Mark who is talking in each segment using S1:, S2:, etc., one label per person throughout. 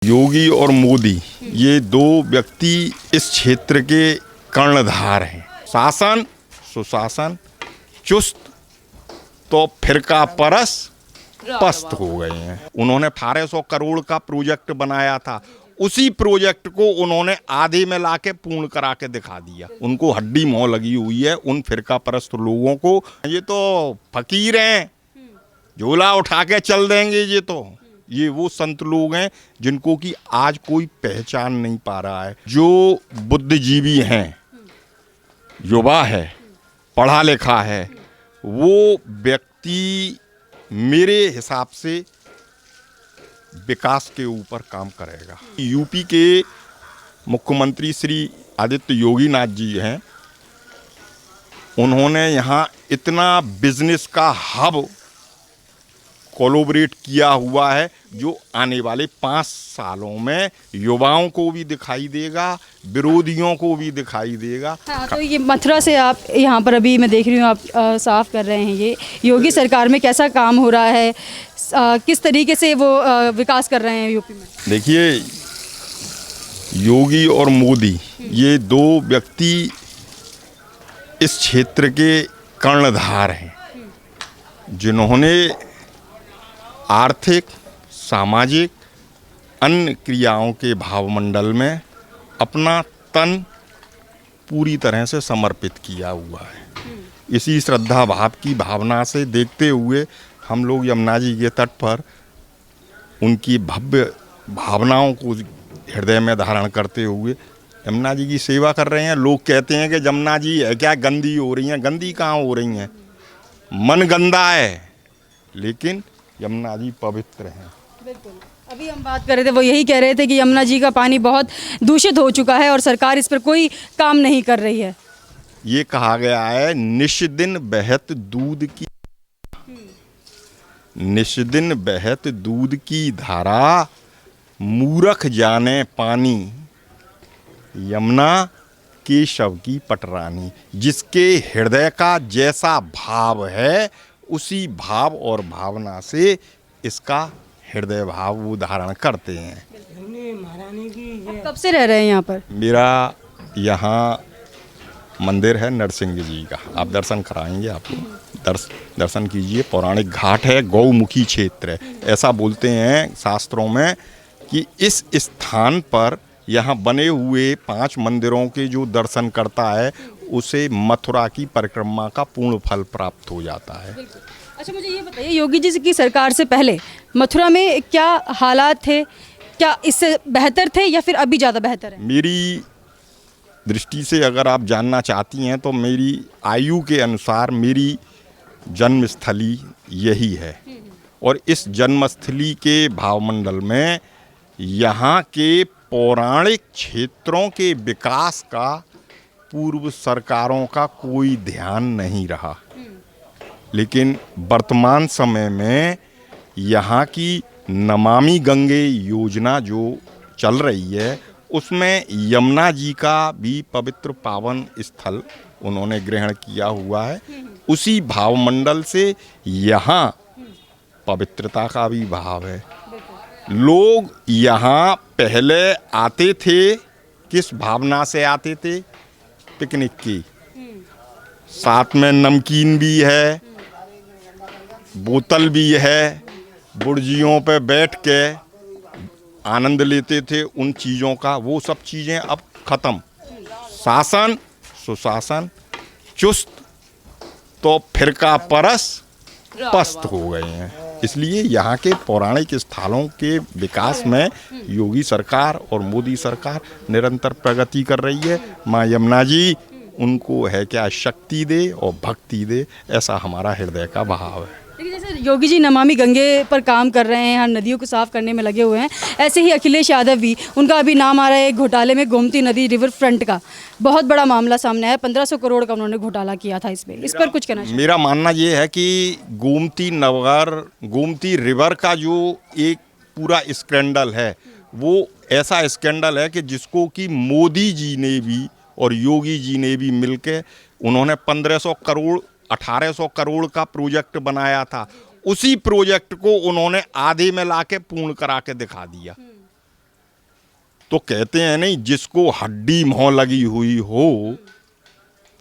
S1: योगी और मोदी ये दो व्यक्ति इस क्षेत्र के कर्णधार हैं। शासन सुशासन चुस्त तो फिरका परस पस्त हो गए हैं। उन्होंने 1800 करोड़ का प्रोजेक्ट बनाया था, उसी प्रोजेक्ट को उन्होंने आधे में लाके पूर्ण करा के दिखा दिया। उनको हड्डी मोह लगी हुई है उन फिरका परस्त लोगों को। ये तो फकीर हैं, झोला उठा के चल देंगे। ये वो संत लोग हैं जिनको कि आज कोई पहचान नहीं पा रहा है। जो बुद्धिजीवी हैं, युवा है, पढ़ा लिखा है, वो व्यक्ति मेरे हिसाब से विकास के ऊपर काम करेगा। यूपी के मुख्यमंत्री श्री आदित्य योगी नाथ जी हैं, उन्होंने यहाँ इतना बिजनेस का हब कोलैबोरेट किया हुआ है जो आने वाले 5 सालों में युवाओं को भी दिखाई देगा, विरोधियों को भी दिखाई देगा।
S2: हाँ, तो ये मथुरा से आप यहाँ पर अभी मैं देख रही हूँ आप साफ कर रहे हैं। ये योगी सरकार में कैसा काम हो रहा है, किस तरीके से वो विकास कर रहे हैं यूपी में? देखिए,
S1: योगी और मोदी ये दो व्यक्ति इस क्षेत्र के कर्णधार हैं, जिन्होंने आर्थिक सामाजिक अन्य क्रियाओं के भावमंडल में अपना तन पूरी तरह से समर्पित किया हुआ है। इसी श्रद्धा भाव की भावना से देखते हुए हम लोग यमुना जी के तट पर उनकी भव्य भावनाओं को हृदय में धारण करते हुए यमुना जी की सेवा कर रहे हैं। लोग कहते हैं कि यमुना जी है क्या गंदी हो रही हैं? गंदी कहाँ हो रही हैं? मन गंदा है, लेकिन यमुना जी पवित्र हैं।
S2: बिल्कुल, अभी हम बात कर रहे थे, वो यही कह रहे थे कि यमुना जी का पानी बहुत दूषित हो चुका है और सरकार इस पर कोई काम नहीं कर रही है।
S1: ये कहा गया है निष्दिन बहत दूध की, निष्दिन बहत दूध की धारा, मूर्ख जाने पानी, यमुना के शव की पटरानी। जिसके हृदय का जैसा भाव है उसी भाव और भावना से इसका हृदय भाव वो धारण करते हैं।
S2: आप कब से रह रहे हैं यहाँ पर?
S1: मेरा यहाँ मंदिर है नरसिंह जी का, आप दर्शन कराएंगे, आपको दर्शन कीजिए। पौराणिक घाट है, गौमुखी क्षेत्र है। ऐसा बोलते हैं शास्त्रों में कि इस स्थान पर यहाँ बने हुए 5 मंदिरों के जो दर्शन करता है उसे मथुरा की परिक्रमा का पूर्ण फल प्राप्त हो जाता है।
S2: अच्छा, मुझे ये बताइए, योगी जी की सरकार से पहले मथुरा में क्या हालात थे? क्या इससे बेहतर थे या फिर अभी ज़्यादा बेहतर है?
S1: मेरी दृष्टि से अगर आप जानना चाहती हैं तो मेरी आयु के अनुसार मेरी जन्मस्थली यही है, और इस जन्मस्थली के भावमंडल में यहाँ के पौराणिक क्षेत्रों के विकास का पूर्व सरकारों का कोई ध्यान नहीं रहा। लेकिन वर्तमान समय में यहाँ की नमामि गंगे योजना जो चल रही है उसमें यमुना जी का भी पवित्र पावन स्थल उन्होंने ग्रहण किया हुआ है। उसी भावमंडल से यहाँ पवित्रता का भी भाव है। लोग यहाँ पहले आते थे, किस भावना से आते थे? पिकनिक की, साथ में नमकीन भी है, बोतल भी है, बुर्जियों पे बैठ के आनंद लेते थे उन चीज़ों का। वो सब चीज़ें अब खत्म। शासन सुशासन चुस्त तो फिरका परस पस्त हो गए हैं। इसलिए यहाँ के पौराणिक स्थलों के विकास में योगी सरकार और मोदी सरकार निरंतर प्रगति कर रही है। माँ यमुना जी उनको है क्या शक्ति दे और भक्ति दे, ऐसा हमारा हृदय का भाव है।
S2: देखिए, जैसे योगी जी नमामि गंगे पर काम कर रहे हैं, हर नदियों को साफ करने में लगे हुए हैं, ऐसे ही अखिलेश यादव भी, उनका अभी नाम आ रहा है घोटाले में। गोमती नदी रिवर फ्रंट का बहुत बड़ा मामला सामने आया, 1500 करोड़ का उन्होंने घोटाला किया था। इस पर कुछ कहना चाहिए?
S1: मेरा मानना ये है कि गोमती रिवर का जो एक पूरा स्कैंडल है वो ऐसा स्कैंडल है कि जिसको कि मोदी जी ने भी और योगी जी ने भी मिलके उन्होंने 1500 करोड़ 1800 करोड़ का प्रोजेक्ट बनाया था, उसी प्रोजेक्ट को उन्होंने आधे में लाके पूर्ण करा के दिखा दिया। तो कहते हैं नहीं, जिसको हड्डी मोह लगी हुई हो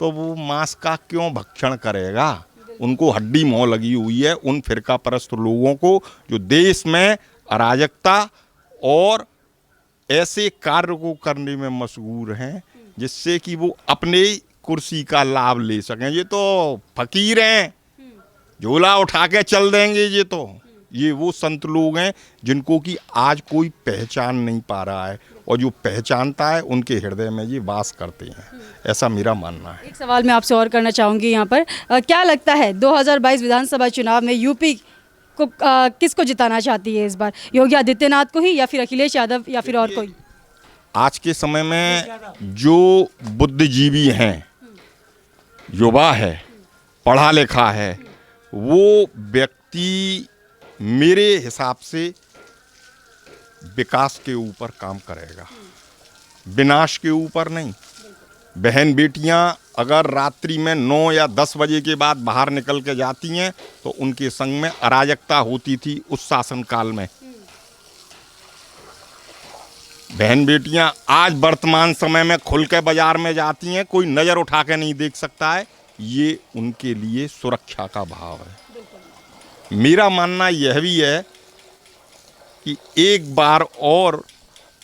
S1: तो वो मांस का क्यों भक्षण करेगा। उनको हड्डी मोह लगी हुई है उन फिरका परस्त लोगों को जो देश में अराजकता और ऐसे कार्य को करने में मशगूर हैं जिससे कि वो अपने कुर्सी का लाभ ले सकें। ये तो फकीर हैं, झोला उठा के चल देंगे। ये वो संत लोग हैं जिनको कि आज कोई पहचान नहीं पा रहा है, और जो पहचानता है उनके हृदय में ये वास करते हैं, ऐसा मेरा मानना है।
S2: एक सवाल मैं आपसे और करना चाहूँगी यहाँ पर, क्या लगता है 2022 विधानसभा चुनाव में यूपी को किसको जिताना चाहती है इस बार, योगी आदित्यनाथ को ही या फिर अखिलेश यादव या फिर और कोई?
S1: आज के समय में जो बुद्धिजीवी हैं, युवा है, पढ़ा लिखा है, वो व्यक्ति मेरे हिसाब से विकास के ऊपर काम करेगा, विनाश के ऊपर नहीं। बहन बेटियां अगर रात्रि में 9 या 10 बजे के बाद बाहर निकल के जाती हैं तो उनके संग में अराजकता होती थी उस शासन काल में। बहन बेटियां आज वर्तमान समय में खुल के बाजार में जाती हैं, कोई नज़र उठा के नहीं देख सकता है। ये उनके लिए सुरक्षा का भाव है। मेरा मानना यह भी है कि एक बार और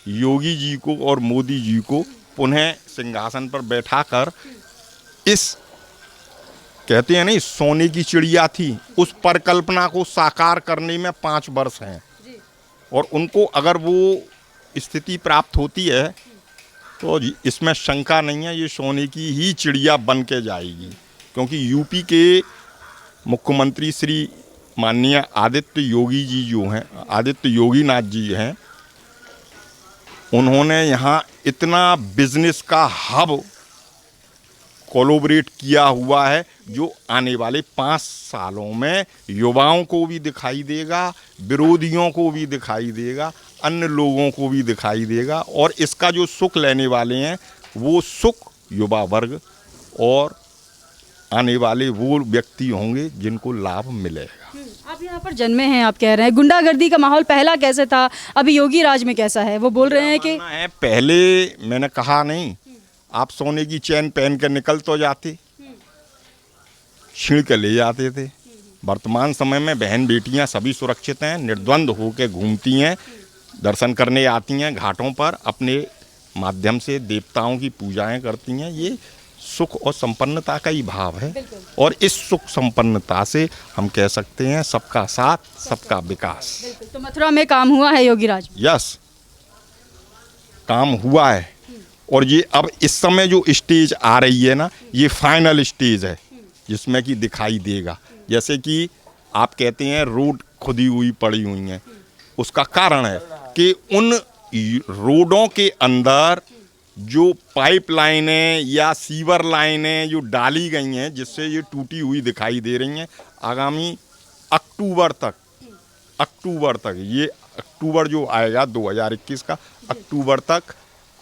S1: योगी जी को और मोदी जी को पुनः सिंहासन पर बैठाकर, इस कहते हैं नहीं सोने की चिड़िया थी, उस परिकल्पना को साकार करने में 5 वर्ष हैं, और उनको अगर वो स्थिति प्राप्त होती है तो इसमें शंका नहीं है, ये सोने की ही चिड़िया बन के जाएगी। क्योंकि यूपी के मुख्यमंत्री श्री माननीय आदित्य योगी जी जो हैं, आदित्य योगीनाथ जी हैं, उन्होंने यहाँ इतना बिजनेस का हब कोलैबोरेट किया हुआ है जो आने वाले 5 सालों में युवाओं को भी दिखाई देगा, विरोधियों को भी दिखाई देगा, अन्य लोगों को भी दिखाई देगा, और इसका जो सुख लेने वाले हैं वो सुख युवा वर्ग और आने वाले वो व्यक्ति होंगे जिनको लाभ मिलेगा।
S2: आप यहाँ पर जन्मे हैं, आप कह रहे हैं गुंडागर्दी का माहौल पहला कैसे था, अभी योगी राज में कैसा है? वो बोल रहे हैं कि
S1: पहले मैंने कहा नहीं, आप सोने की चैन पहन कर निकल तो जाते, छीन के ले जाते थे। वर्तमान समय में बहन बेटियां सभी सुरक्षित हैं, निर्द्वंद होकर घूमती हैं, दर्शन करने आती हैं घाटों पर, अपने माध्यम से देवताओं की पूजाएं करती हैं। ये सुख और संपन्नता का ही भाव है, और इस सुख संपन्नता से हम कह सकते हैं सबका साथ सबका विकास।
S2: तो मथुरा में काम हुआ है योगी राज?
S1: यस, काम हुआ है, और ये अब इस समय जो स्टेज आ रही है ना, ये फाइनल स्टेज है जिसमें कि दिखाई देगा। जैसे कि आप कहते हैं रोड खुदी हुई पड़ी हुई हैं, उसका कारण है कि उन रोडों के अंदर जो पाइपलाइनें या सीवर लाइनें जो डाली गई हैं जिससे ये टूटी हुई दिखाई दे रही हैं, आगामी अक्टूबर तक ये अक्टूबर जो आएगा 2021 का अक्टूबर तक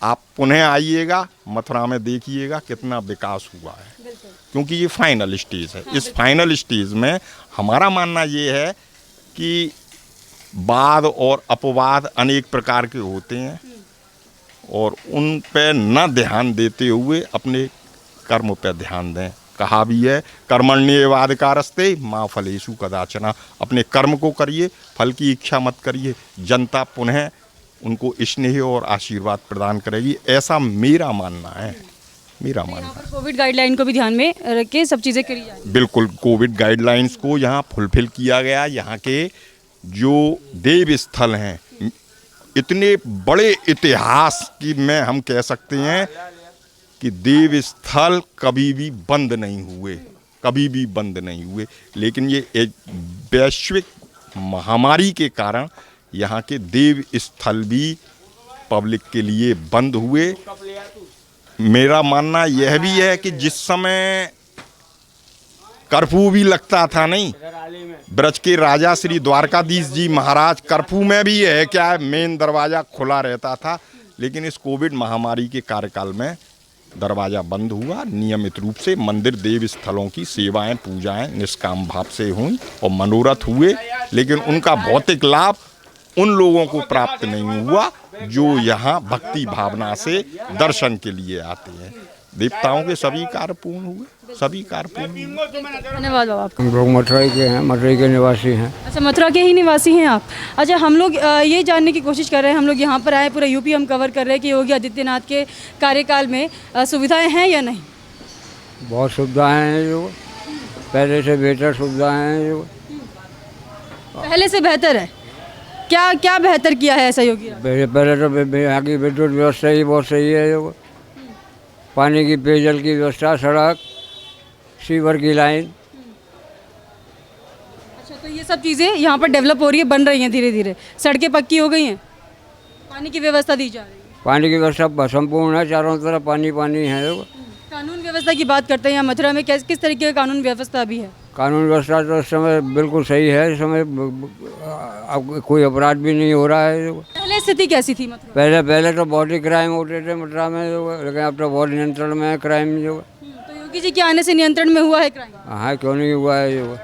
S1: आप पुनः आइएगा, मथुरा में देखिएगा कितना विकास हुआ है, क्योंकि ये फाइनल स्टेज है। इस फाइनल स्टेज में हमारा मानना ये है कि वाद और अपवाद अनेक प्रकार के होते हैं, और उन पे न ध्यान देते हुए अपने कर्म पे ध्यान दें। कहा भी है कर्मण्येवाधिकारस्ते मा फलेषु कदाचन, अपने कर्म को करिए, फल की इच्छा मत करिए, जनता पुनः उनको स्नेह और आशीर्वाद प्रदान करेगी, ऐसा मेरा मानना है।
S2: कोविड गाइडलाइन को भी ध्यान में रख के सब चीज़ें करी जाए।
S1: बिल्कुल, कोविड गाइडलाइंस को यहाँ फुलफिल किया गया। यहाँ के जो देव स्थल हैं, इतने बड़े इतिहास की में हम कह सकते हैं कि देव स्थल कभी भी बंद नहीं हुए, लेकिन ये एक वैश्विक महामारी के कारण यहाँ के देव स्थल भी पब्लिक के लिए बंद हुए। मेरा मानना यह भी है कि जिस समय कर्फ्यू भी लगता था, नहीं, ब्रज के राजा श्री द्वारकाधीश जी महाराज, कर्फ्यू में भी है क्या है, मेन दरवाज़ा खुला रहता था, लेकिन इस कोविड महामारी के कार्यकाल में दरवाज़ा बंद हुआ। नियमित रूप से मंदिर देव स्थलों की सेवाएं पूजाएं निष्काम भाव से हुई और मनोरथ हुए, लेकिन उनका भौतिक लाभ उन लोगों को प्राप्त नहीं हुआ जो यहाँ भक्ति भावना से दर्शन के लिए आते हैं। देवताओं के सभी कार्य पूर्ण हुए, सभी कार्य पूर्ण हुए।
S2: धन्यवाद बाबा आपका।
S3: हम लोग मथुराई के हैं, मथुराई के निवासी हैं।
S2: अच्छा, मथुरा के ही निवासी हैं आप। अच्छा, हम लोग ये जानने की कोशिश कर रहे हैं, हम लोग यहाँ पर आए, पूरा यूपी हम कवर कर रहे हैं कि योगी आदित्यनाथ के कार्यकाल में सुविधाएं हैं या नहीं।
S3: बहुत सुविधाएं हैं, जो पहले से बेहतर सुविधाएं हैं। जो
S2: पहले से बेहतर है, क्या क्या बेहतर किया है ऐसा योगी?
S3: पहले तो यहाँ की विद्युत व्यवस्था ही बहुत सही है। जो पानी की, पेयजल की व्यवस्था, सड़क, सीवर की लाइन।
S2: अच्छा, तो ये सब चीज़ें यहाँ पर डेवलप हो रही है, बन रही हैं धीरे धीरे। सड़कें पक्की हो गई हैं, पानी की व्यवस्था दी जा रही है।
S3: पानी की व्यवस्था संपूर्ण है, चारों तरफ पानी पानी है। जो
S2: कानून व्यवस्था की बात करते हैं, यहाँ मथुरा में किस तरीके का कानून व्यवस्था अभी है?
S3: कानून व्यवस्था तो इस समय बिल्कुल सही है। इस समय अब कोई अपराध भी नहीं हो रहा है। जो
S2: पहले स्थिति कैसी थी मथुरा?
S3: पहले तो बहुत ही क्राइम होते थे मथुरा में। जो लेकिन अब तो बहुत नियंत्रण में है क्राइम। जो
S2: तो योगी जी के आने से नियंत्रण में हुआ है क्राइम?
S3: हाँ, क्यों नहीं हुआ है। जो